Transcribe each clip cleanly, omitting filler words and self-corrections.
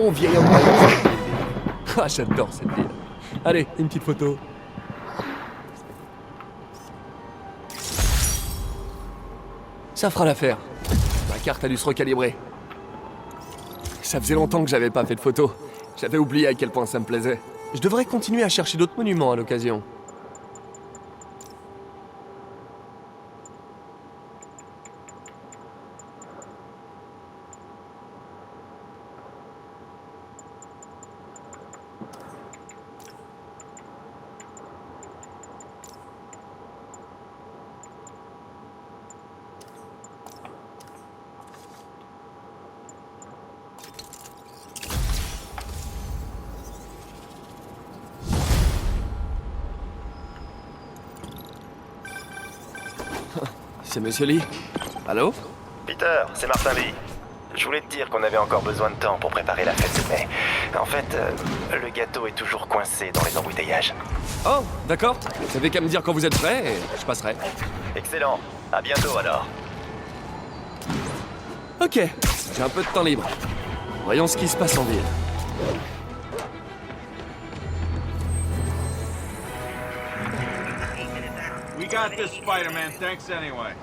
bon vieil employé. Ah, j'adore cette ville. Allez, une petite photo. Ça fera l'affaire. Ma carte a dû se recalibrer. Ça faisait longtemps que j'avais pas fait de photos. J'avais oublié à quel point ça me plaisait. Je devrais continuer à chercher d'autres monuments à l'occasion. C'est Monsieur Lee. Allô? Peter, c'est Martin Lee. Je voulais te dire qu'on avait encore besoin de temps pour préparer la fête, mais en fait, le gâteau est toujours coincé dans les embouteillages. Oh, d'accord. Vous avez qu'à me dire quand vous êtes prêt et je passerai. Excellent. À bientôt alors. Ok, j'ai un peu de temps libre. Voyons ce qui se passe en ville. We got this, Spider-Man. Thanks anyway.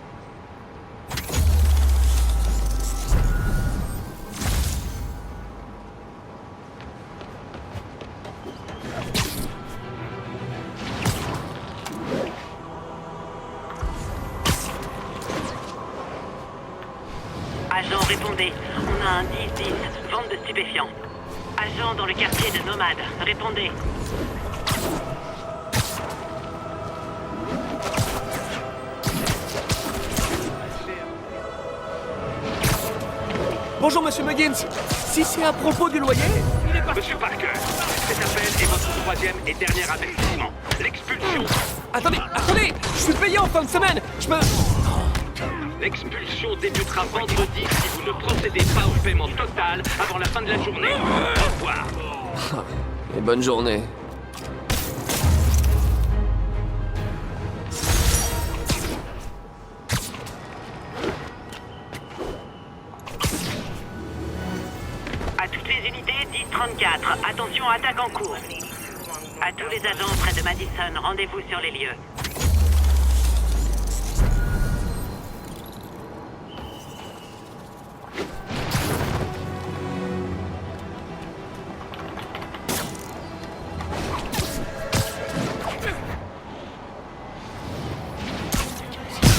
Agent, répondez. On a un 10-10, vente de stupéfiants. Agent dans le quartier de Nomade, répondez. Bonjour, Monsieur Muggins. Si c'est à propos du loyer... Monsieur Parker, cet appel est votre troisième et dernier avertissement. L'expulsion... Attendez. Je suis payé en fin de semaine. L'expulsion débutera vendredi si vous ne procédez pas au paiement total avant la fin de la journée. Au revoir. Et bonne journée. À toutes les unités, 10-34. Attention, attaque en cours. À tous les agents près de Madison, rendez-vous sur les lieux.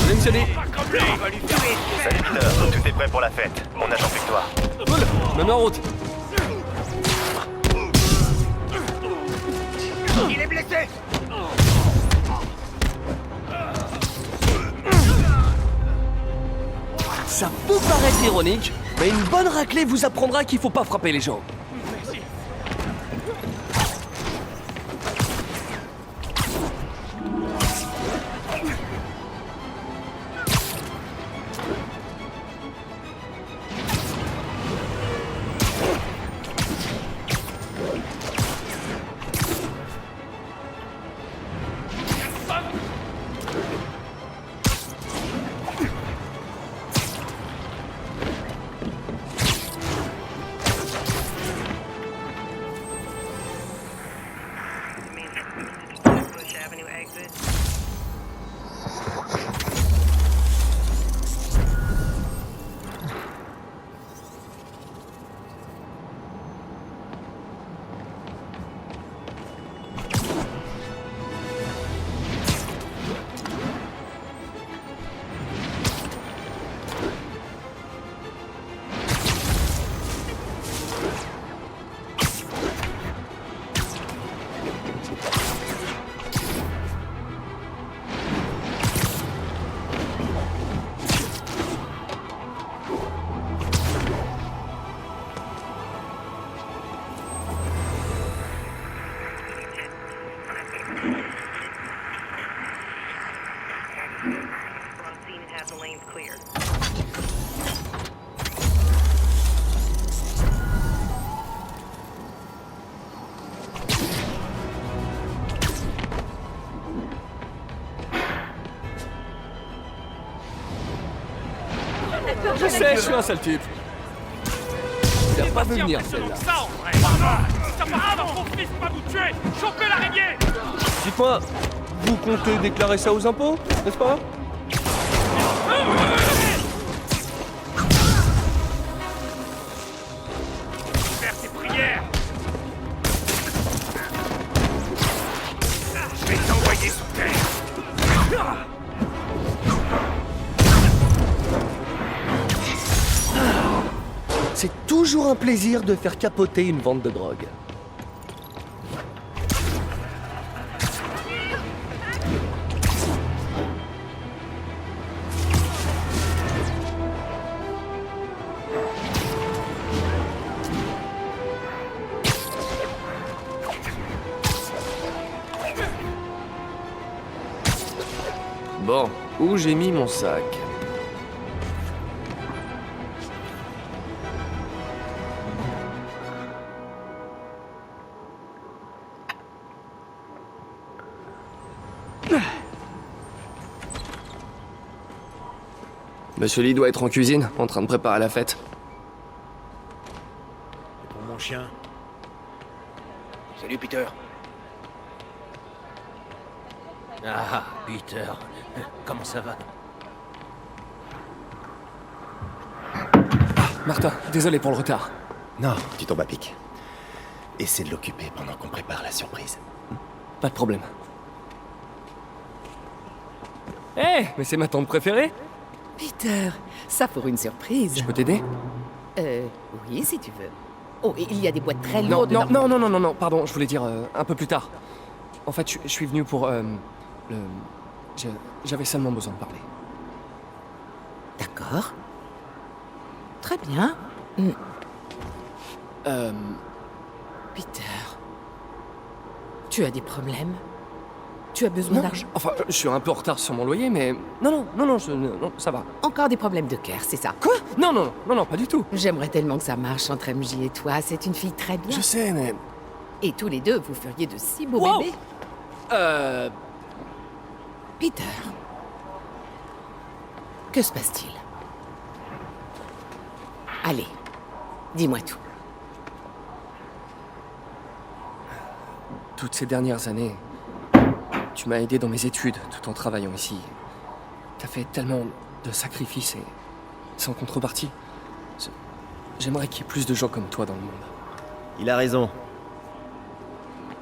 Monsieur Lee. Salut Peter, tout est prêt pour la fête. On attend plus que toi. Cool, je me mets en route. Il est blessé! Ça peut paraître ironique, mais une bonne raclée vous apprendra qu'il faut pas frapper les gens. Bush Avenue exit. Je sais, je suis un sale type. Certes, Elle va venir, celle-là. Ça en vrai. Ça part avant mon fils pas vous tuer. Chopez l'araignée. Dites-moi, vous comptez déclarer ça aux impôts, n'est-ce pas? Faire tes prières. Je vais t'envoyer sous terre. C'est toujours un plaisir de faire capoter une vente de drogue. Bon, où j'ai mis mon sac? Monsieur Lee doit être en cuisine, en train de préparer la fête. Pour mon chien. Salut Peter. Ah, Peter. Comment ça va? Martin, désolé pour le retard. Non, tu tombes à pic. Essaie de l'occuper pendant qu'on prépare la surprise. Pas de problème. Eh, mais c'est ma tante préférée. Peter, ça pour une surprise. Je peux t'aider? Oui, si tu veux. Oh, et il y a des boîtes très Non, lourdes. non, pardon, je voulais dire un peu plus tard. En fait, je suis venu pour, J'avais seulement besoin de parler. D'accord. Très bien. Peter, tu as des problèmes? Tu as besoin Non, d'argent? enfin, je suis un peu en retard sur mon loyer, mais... Non, ça va. Encore des problèmes de cœur, c'est ça? Quoi? Non, pas du tout. J'aimerais tellement que ça marche entre MJ et toi. C'est une fille très bien. Je sais, mais... Et tous les deux, vous feriez de si beaux Wow. bébés. Peter, que se passe-t-il? Allez, dis-moi tout. Toutes ces dernières années, tu m'as aidé dans mes études tout en travaillant ici. T'as fait tellement de sacrifices et sans contrepartie. J'aimerais qu'il y ait plus de gens comme toi dans le monde. Il a raison.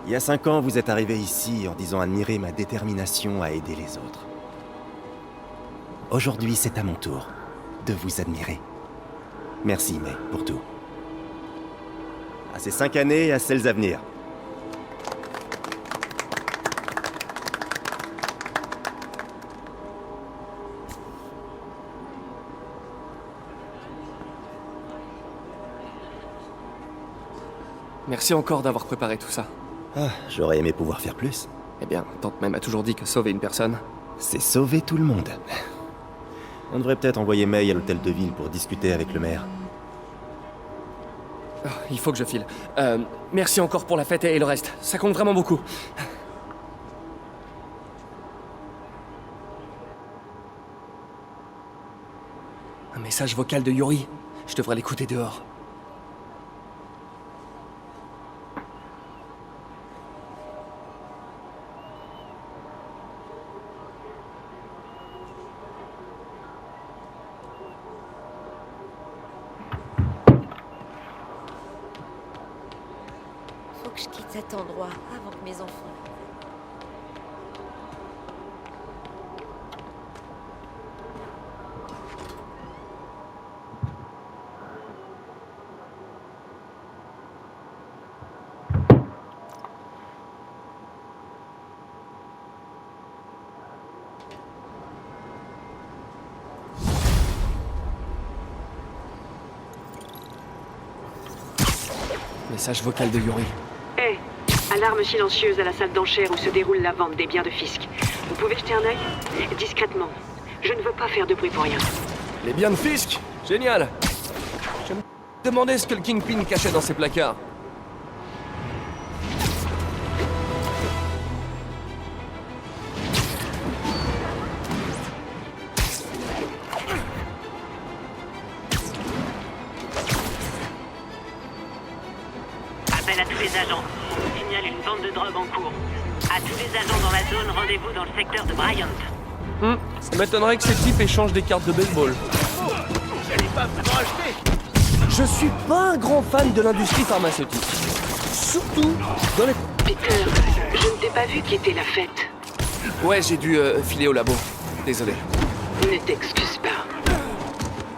Il y a 5 ans, vous êtes arrivé ici en disant admirer ma détermination à aider les autres. Aujourd'hui, c'est à mon tour de vous admirer. Merci, May, pour tout. À ces 5 années et à celles à venir. Merci encore d'avoir préparé tout ça. Ah, j'aurais aimé pouvoir faire plus. Eh bien, tante même a toujours dit que sauver une personne... C'est sauver tout le monde. On devrait peut-être envoyer May à l'hôtel de ville pour discuter avec le maire. Oh, il faut que je file. Merci encore pour la fête et le reste. Ça compte vraiment beaucoup. Un message vocal de Yuri. Je devrais l'écouter dehors. Faut que je quitte cet endroit avant que mes enfants... Message vocal de Yuri. Hé, alarme silencieuse à la salle d'enchères où se déroule la vente des biens de Fisk. Vous pouvez jeter un œil? Discrètement. Je ne veux pas faire de bruit pour rien. Les biens de Fisk. Génial. Je me demandais ce que le Kingpin cachait dans ses placards. drogue en cours. À tous les agents dans la zone, rendez-vous dans le secteur de Bryant. Ça m'étonnerait que ces types échangent des cartes de baseball. J'allais pas vous en acheter. Je suis pas un grand fan de l'industrie pharmaceutique. Surtout dans les... Peter, je ne t'ai pas vu quitter la fête. Ouais, j'ai dû filer au labo. Désolé. Ne t'excuse pas.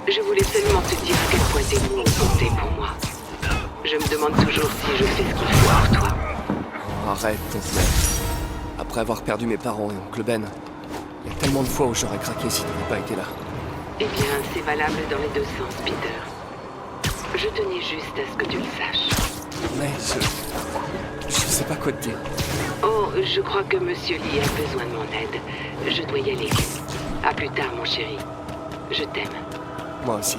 Je voulais seulement te dire à quel point tes mots ont compté pour moi. Je me demande toujours si je fais ce qu'il faut pour toi. Arrête ton flemme. Après avoir perdu mes parents et oncle Ben, il y a tellement de fois où j'aurais craqué si tu n'avais pas été là. Eh bien, c'est valable dans les deux sens, Peter. Je tenais juste à ce que tu le saches. Mais je sais pas quoi te dire. Oh, je crois que Monsieur Lee a besoin de mon aide. Je dois y aller. À plus tard, mon chéri. Je t'aime. Moi aussi.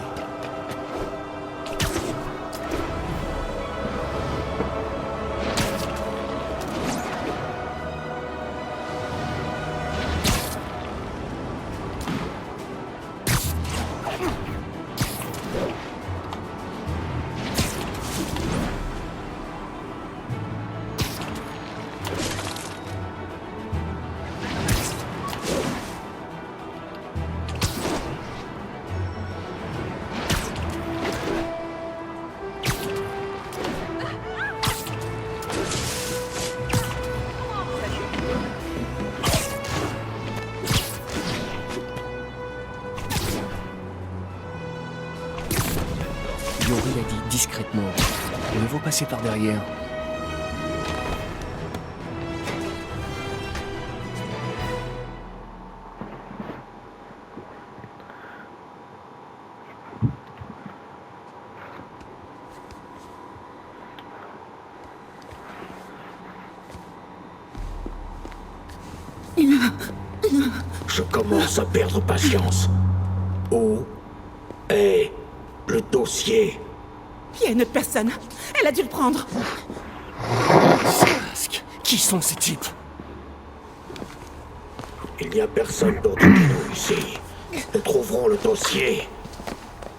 Yori a dit discrètement. Mieux vaut passer par derrière. Je commence à perdre patience. Où est le dossier? Il y a une autre personne. Elle a dû le prendre. Masque. Qui sont ces types? Il n'y a personne d'autre que nous ici. Nous trouverons le dossier.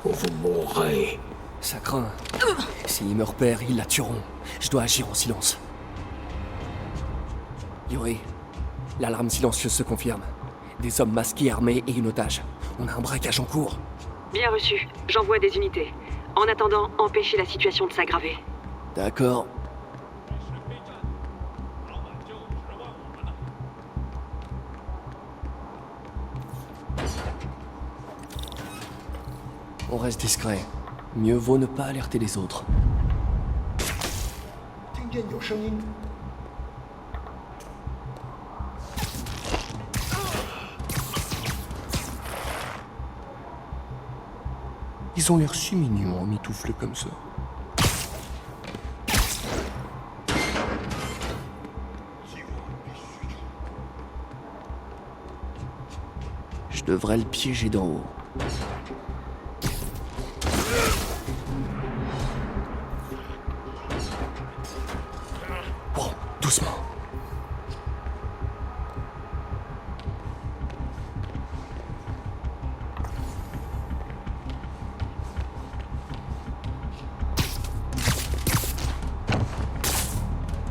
Ou vous mourrez. Ça craint. S'ils me repèrent, ils la tueront. Je dois agir en silence. Yori, l'alarme silencieuse se confirme. Des hommes masqués, armés et une otage. On a un braquage en cours. Bien reçu. J'envoie des unités. En attendant, empêchez la situation de s'aggraver. D'accord. On reste discret. Mieux vaut ne pas alerter les autres. Ils ont l'air si mignons en mitouflés comme ça. Je devrais le piéger d'en haut. Bon, doucement.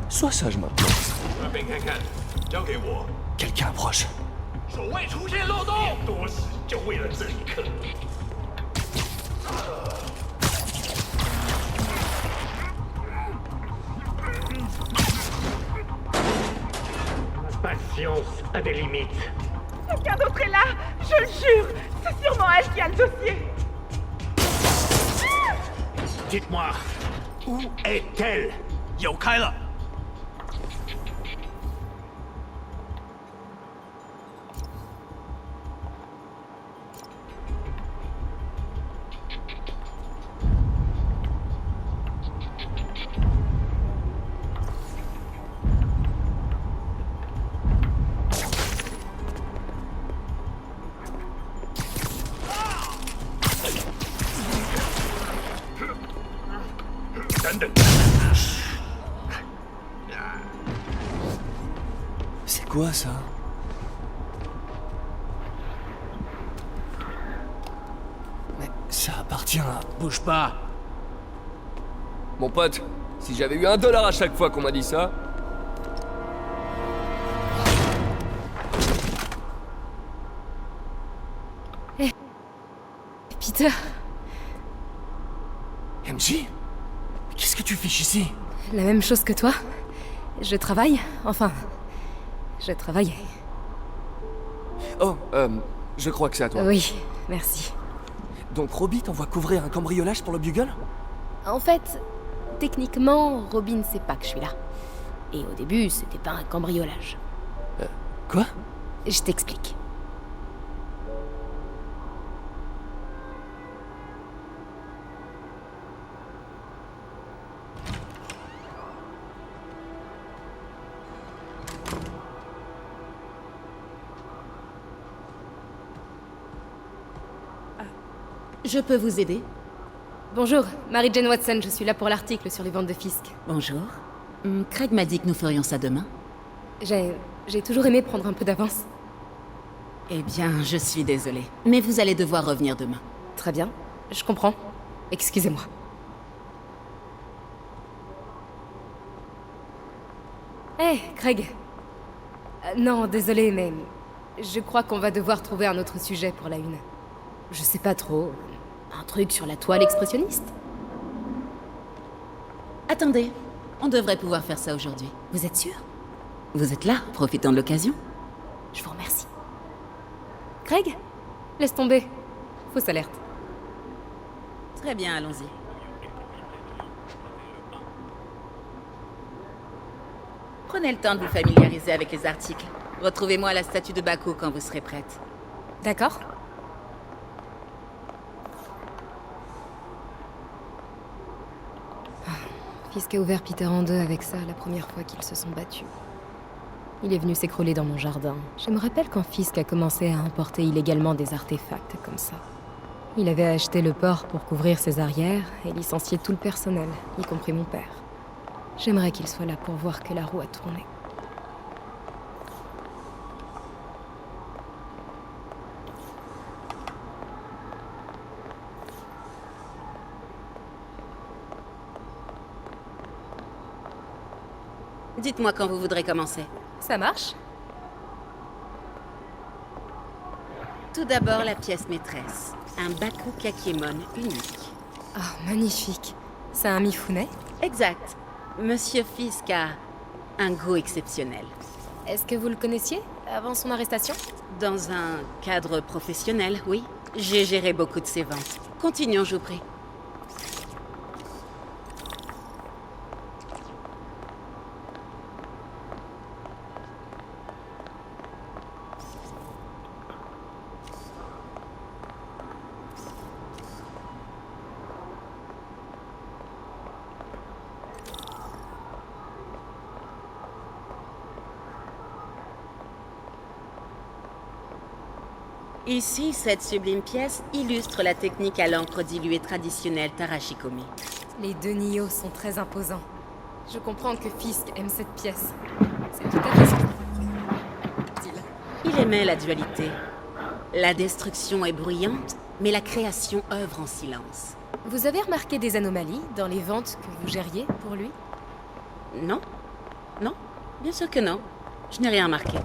Sois sage maintenant. Quelqu'un approche. Patience a des limites. Quelqu'un d'autre est là. Je le jure. C'est sûrement elle qui a le dossier. Dites-moi, où est-elle? 有开了。等等， C'est quoi ça? Mais ça appartient à... Bouge pas. Mon pote, si j'avais eu $1 à chaque fois qu'on m'a dit ça... Peter. MJ? Qu'est-ce que tu fiches ici? La même chose que toi. Je travaille. Enfin, je travaillais. Oh, je crois que c'est à toi. Oui, merci. Donc Robbie t'envoie couvrir un cambriolage pour le Bugle? En fait, techniquement, Robin ne sait pas que je suis là. Et au début, c'était pas un cambriolage. Quoi? Je t'explique. Je peux vous aider? Bonjour, Mary-Jane Watson, je suis là pour l'article sur les ventes de Fisk. Bonjour. Craig m'a dit que nous ferions ça demain. J'ai toujours aimé prendre un peu d'avance. Eh bien, je suis désolée. Mais vous allez devoir revenir demain. Très bien, je comprends. Excusez-moi. Hé, Craig. Non, désolé, mais je crois qu'on va devoir trouver un autre sujet pour la une. Je sais pas trop. Un truc sur la toile expressionniste? Attendez, on devrait pouvoir faire ça aujourd'hui. Vous êtes sûr? Vous êtes là, profitant de l'occasion. Je vous remercie. Craig? Laisse tomber. Fausse alerte. Très bien, allons-y. Prenez le temps de vous familiariser avec les articles. Retrouvez-moi à la statue de Baku quand vous serez prête. D'accord. Fisk a ouvert Peter en deux avec ça la première fois qu'ils se sont battus. Il est venu s'écrouler dans mon jardin. Je me rappelle quand Fisk a commencé à importer illégalement des artefacts comme ça. Il avait acheté le port pour couvrir ses arrières et licencier tout le personnel, y compris mon père. J'aimerais qu'il soit là pour voir que la roue a tourné. Dites-moi quand vous voudrez commencer. Ça marche? Tout d'abord, la pièce maîtresse. Un Baku Kakiemon unique. Oh, magnifique. C'est un Mifune? Exact. Monsieur Fisk a un goût exceptionnel. Est-ce que vous le connaissiez avant son arrestation? Dans un cadre professionnel, oui. J'ai géré beaucoup de ses ventes. Continuons, je vous prie. Ici, cette sublime pièce illustre la technique à l'encre diluée traditionnelle Tarashikomi. Les deux Nio sont très imposants. Je comprends que Fisk aime cette pièce. C'est tout à fait son style. Il aimait la dualité. La destruction est bruyante, mais la création œuvre en silence. Vous avez remarqué des anomalies dans les ventes que vous gériez pour lui? Non. Non, bien sûr que non. Je n'ai rien remarqué.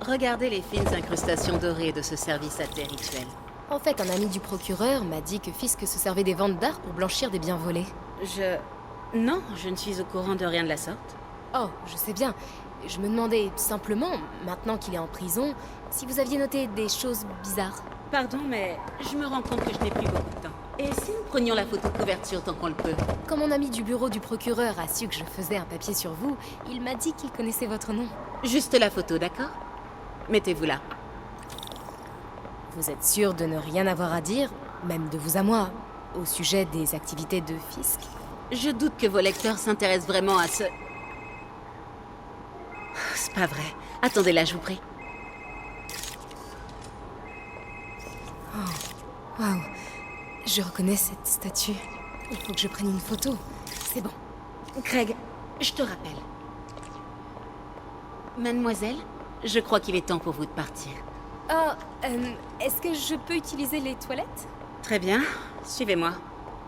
Regardez les fines incrustations dorées de ce service à thé rituel. En fait, un ami du procureur m'a dit que Fisk se servait des ventes d'art pour blanchir des biens volés. Non, je ne suis au courant de rien de la sorte. Oh, je sais bien. Je me demandais simplement, maintenant qu'il est en prison, si vous aviez noté des choses bizarres. Pardon, mais je me rends compte que je n'ai plus beaucoup de temps. Et si nous prenions la photo de couverture tant qu'on le peut? Quand mon ami du bureau du procureur a su que je faisais un papier sur vous, il m'a dit qu'il connaissait votre nom. Juste la photo, d'accord? Mettez-vous là. Vous êtes sûr de ne rien avoir à dire, même de vous à moi, au sujet des activités de Fisk? Je doute que vos lecteurs s'intéressent vraiment à ce... C'est pas vrai. Attendez là, je vous prie. Oh, waouh. Je reconnais cette statue. Il faut que je prenne une photo. C'est bon. Craig, je te rappelle. Mademoiselle, je crois qu'il est temps pour vous de partir. Oh, est-ce que je peux utiliser les toilettes? Très bien, suivez-moi.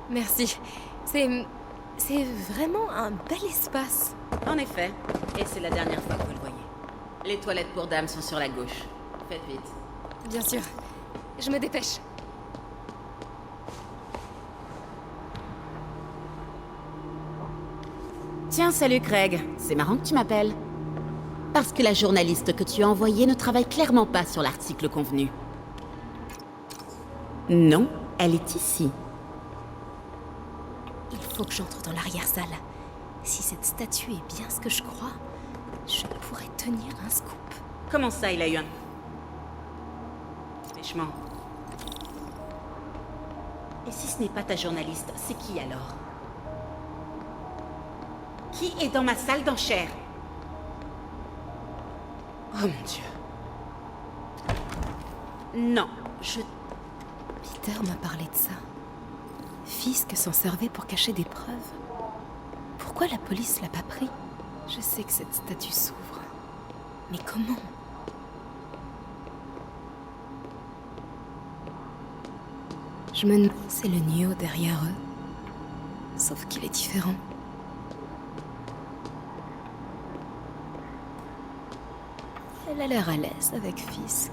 Merci. C'est vraiment un bel espace. En effet, et c'est la dernière fois que vous le voyez. Les toilettes pour dames sont sur la gauche. Faites vite. Bien sûr. Je me dépêche. Tiens, salut Craig. C'est marrant que tu m'appelles. Parce que la journaliste que tu as envoyée ne travaille clairement pas sur l'article convenu. Non, elle est ici. Il faut que j'entre dans l'arrière-salle. Si cette statue est bien ce que je crois, je pourrais tenir un scoop. Comment ça, il a eu un... Franchement. Et si ce n'est pas ta journaliste, c'est qui alors? Qui est dans ma salle d'enchères? Oh mon Dieu. Non, Peter m'a parlé de ça. Fisk s'en servait pour cacher des preuves. Pourquoi la police l'a pas pris? Je sais que cette statue s'ouvre. Mais comment? Je me demande... C'est le Nio derrière eux. Sauf qu'il est différent. Elle a l'air à l'aise avec Fisk.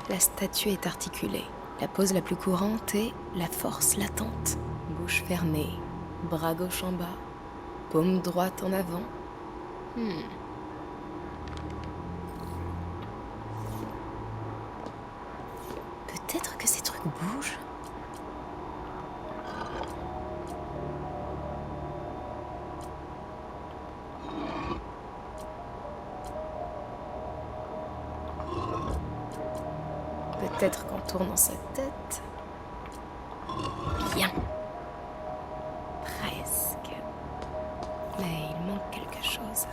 La statue est articulée. La pose la plus courante est la force latente. Bouche fermée, bras gauche en bas, paume droite en avant. Peut-être que ces trucs bougent. Peut-être qu'en tournant sa tête... Bien. Presque. Mais il manque quelque chose.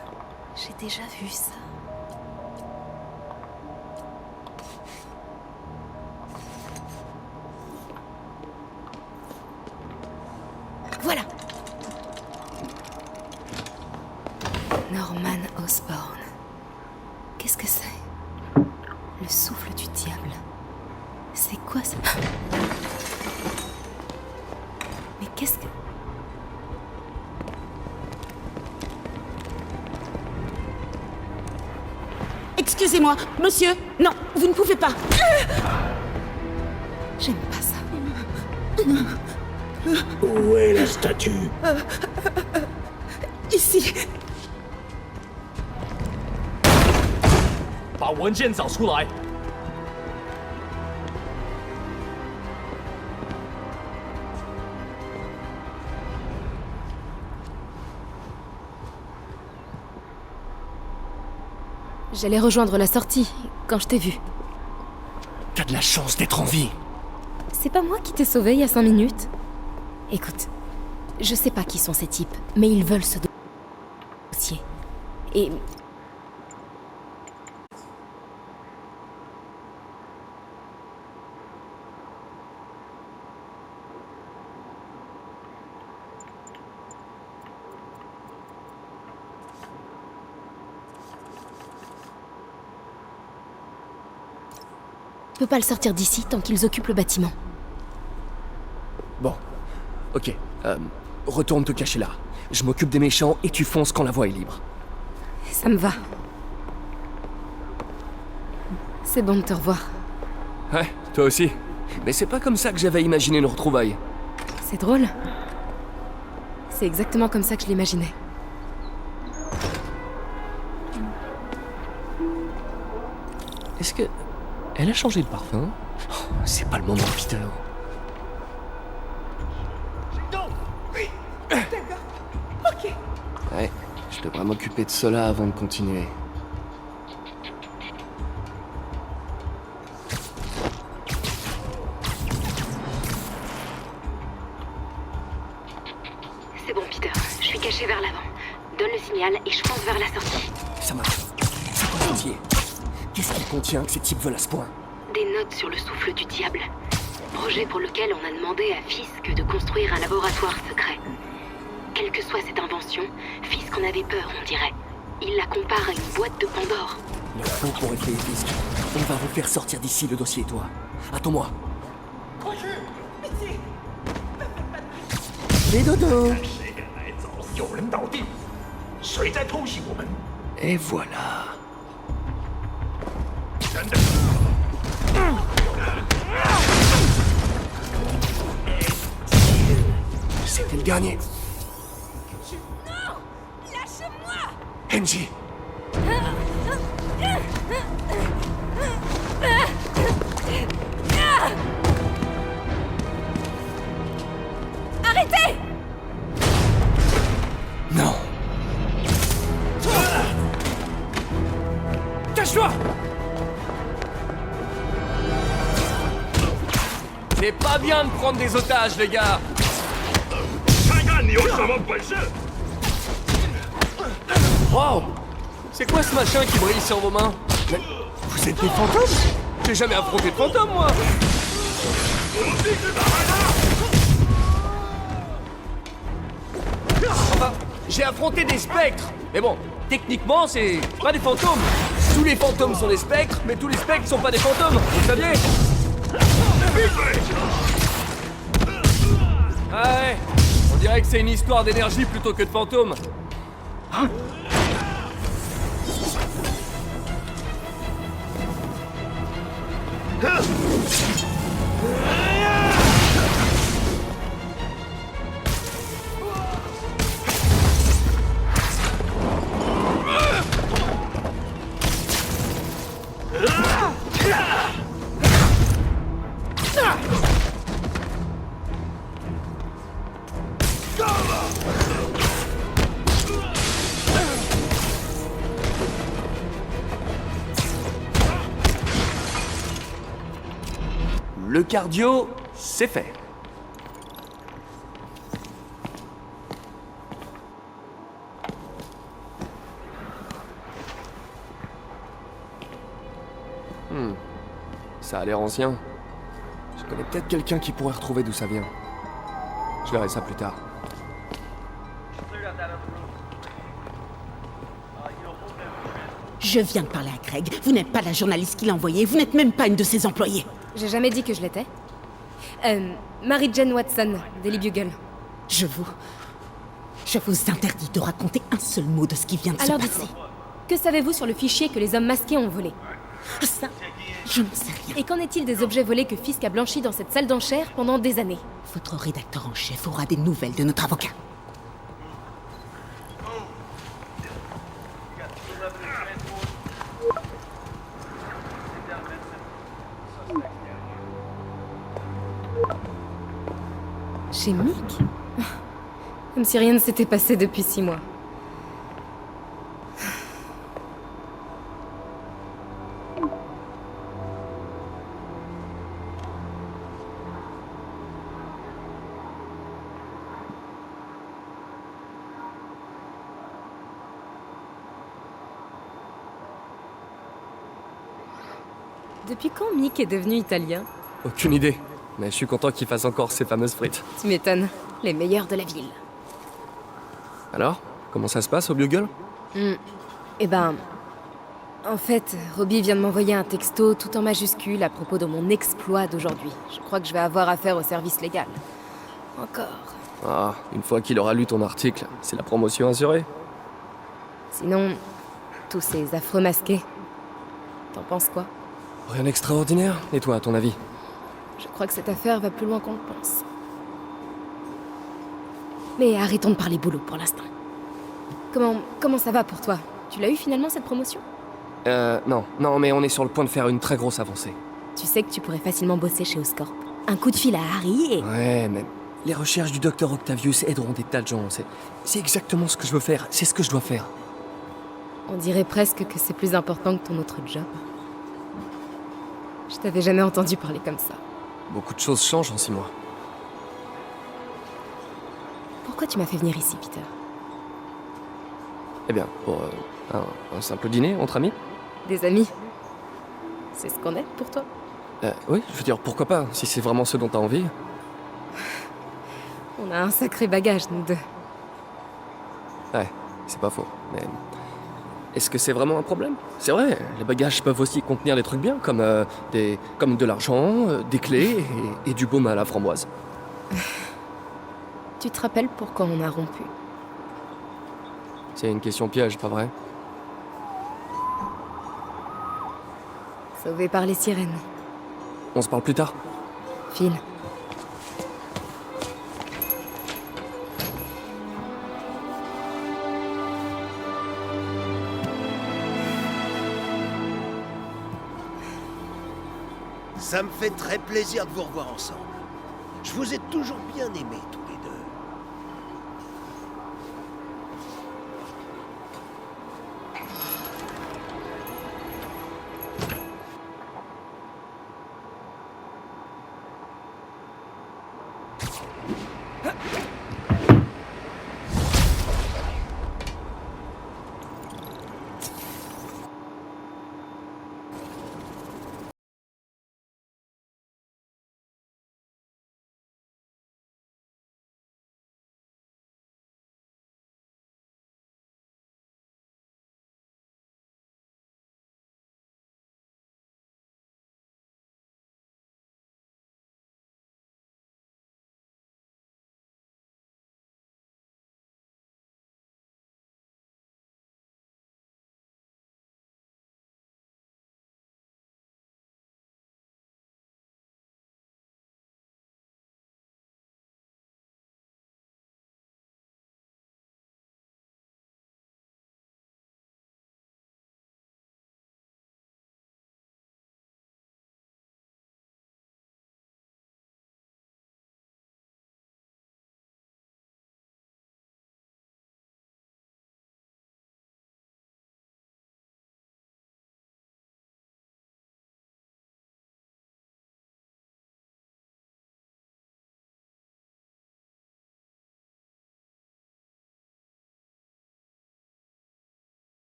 J'ai déjà vu ça. Voilà. Norman Osborn. Qu'est-ce que c'est? Le souffle du diable. C'est quoi ça? Mais qu'est-ce que... Excusez-moi, monsieur. Non, vous ne pouvez pas. J'aime pas ça. Où est la statue? Ici. 把文件找出来。 J'allais rejoindre la sortie quand je t'ai vu. T'as de la chance d'être en vie. C'est pas moi qui t'ai sauvé il y a 5 minutes. Écoute, je sais pas qui sont ces types, mais ils veulent ce dossier. Et... Je peux pas le sortir d'ici tant qu'ils occupent le bâtiment. Bon, ok. Retourne te cacher là. Je m'occupe des méchants et tu fonces quand la voie est libre. Ça me va. C'est bon de te revoir. Ouais, toi aussi. Mais c'est pas comme ça que j'avais imaginé nos retrouvailles. C'est drôle. C'est exactement comme ça que je l'imaginais. Est-ce que... Elle a changé de parfum? Oh, c'est pas le moment, Peter. Ok. Ouais, je devrais m'occuper de cela avant de continuer. C'est bon, Peter. Je suis caché vers l'avant. Donne le signal et je fonce vers la sortie. Ça marche. C'est quoi ce dossier? Qu'est-ce qu'il contient que ces types veulent à ce point? Des notes sur le souffle du diable. Projet pour lequel on a demandé à Fisk de construire un laboratoire secret. Quelle que soit cette invention, Fisk en avait peur, on dirait. Il la compare à une boîte de Pandore. Il faut pour effrayer Fisk. On va vous faire sortir d'ici le dossier, toi. Attends-moi. Fais dodo. 谁敢来走？有人倒地，谁在偷袭我们？ Et voilà. C'était le dernier. Non! Lâchez-moi! Henji. Arrêtez! Non. Cache-toi! C'est pas bien de prendre des otages, les gars. Wow! C'est quoi ce machin qui brille sur vos mains? Mais vous êtes des fantômes? J'ai jamais affronté de fantômes, moi! Enfin, j'ai affronté des spectres! Mais bon, techniquement, c'est pas des fantômes! Tous les fantômes sont des spectres, mais tous les spectres sont pas des fantômes, vous le saviez? Ah ouais, on dirait que c'est une histoire d'énergie plutôt que de fantômes. Le cardio, c'est fait. Ça a l'air ancien. Je connais peut-être quelqu'un qui pourrait retrouver d'où ça vient. Je verrai ça plus tard. Je viens de parler à Craig. Vous n'êtes pas la journaliste qui l'a envoyé. Vous n'êtes même pas une de ses employées. J'ai jamais dit que je l'étais. Mary-Jane Watson, Daily Bugle. Je vous interdis de raconter un seul mot de ce qui vient de Alors se passer. dites-moi, que savez-vous sur le fichier que les hommes masqués ont volé? Ça, je ne sais rien. Et qu'en est-il des objets volés que Fisk a blanchis dans cette salle d'enchères pendant des années? Votre rédacteur en chef aura des nouvelles de notre avocat. Chez Mick? Comme si rien ne s'était passé depuis 6 mois. Depuis quand Mick est devenu italien? Aucune idée, mais je suis content qu'il fasse encore ces fameuses frites. Tu m'étonnes, les meilleurs de la ville. Alors, comment ça se passe au Bugle? Eh ben... En fait, Robbie vient de m'envoyer un texto tout en majuscule à propos de mon exploit d'aujourd'hui. Je crois que je vais avoir affaire au service légal. Encore. Ah, une fois qu'il aura lu ton article, c'est la promotion assurée. Sinon, tous ces affreux masqués. T'en penses quoi? Rien d'extraordinaire. Et toi, à ton avis? Je crois que cette affaire va plus loin qu'on le pense. Mais arrêtons de parler boulot pour l'instant. Comment ça va pour toi? Tu l'as eu finalement cette promotion? Non, mais on est sur le point de faire une très grosse avancée. Tu sais que tu pourrais facilement bosser chez Oscorp. Un coup de fil à Harry et... Ouais, mais les recherches du docteur Octavius aideront des tas de gens. C'est exactement ce que je veux faire. C'est ce que je dois faire. On dirait presque que c'est plus important que ton autre job. Je t'avais jamais entendu parler comme ça. Beaucoup de choses changent en 6 mois. Pourquoi tu m'as fait venir ici, Peter? Eh bien, pour un simple dîner entre amis. Des amis? C'est ce qu'on est pour toi? Oui, je veux dire, pourquoi pas, si c'est vraiment ce dont t'as envie. On a un sacré bagage, nous deux. Ouais, c'est pas faux, mais... Est-ce que c'est vraiment un problème? C'est vrai, les bagages peuvent aussi contenir des trucs bien, comme de l'argent, des clés et du baume à la framboise. Tu te rappelles pourquoi on a rompu? C'est une question piège, pas vrai? Sauvé par les sirènes. On se parle plus tard? File. Ça me fait très plaisir de vous revoir ensemble. Je vous ai toujours bien aimés tous les deux.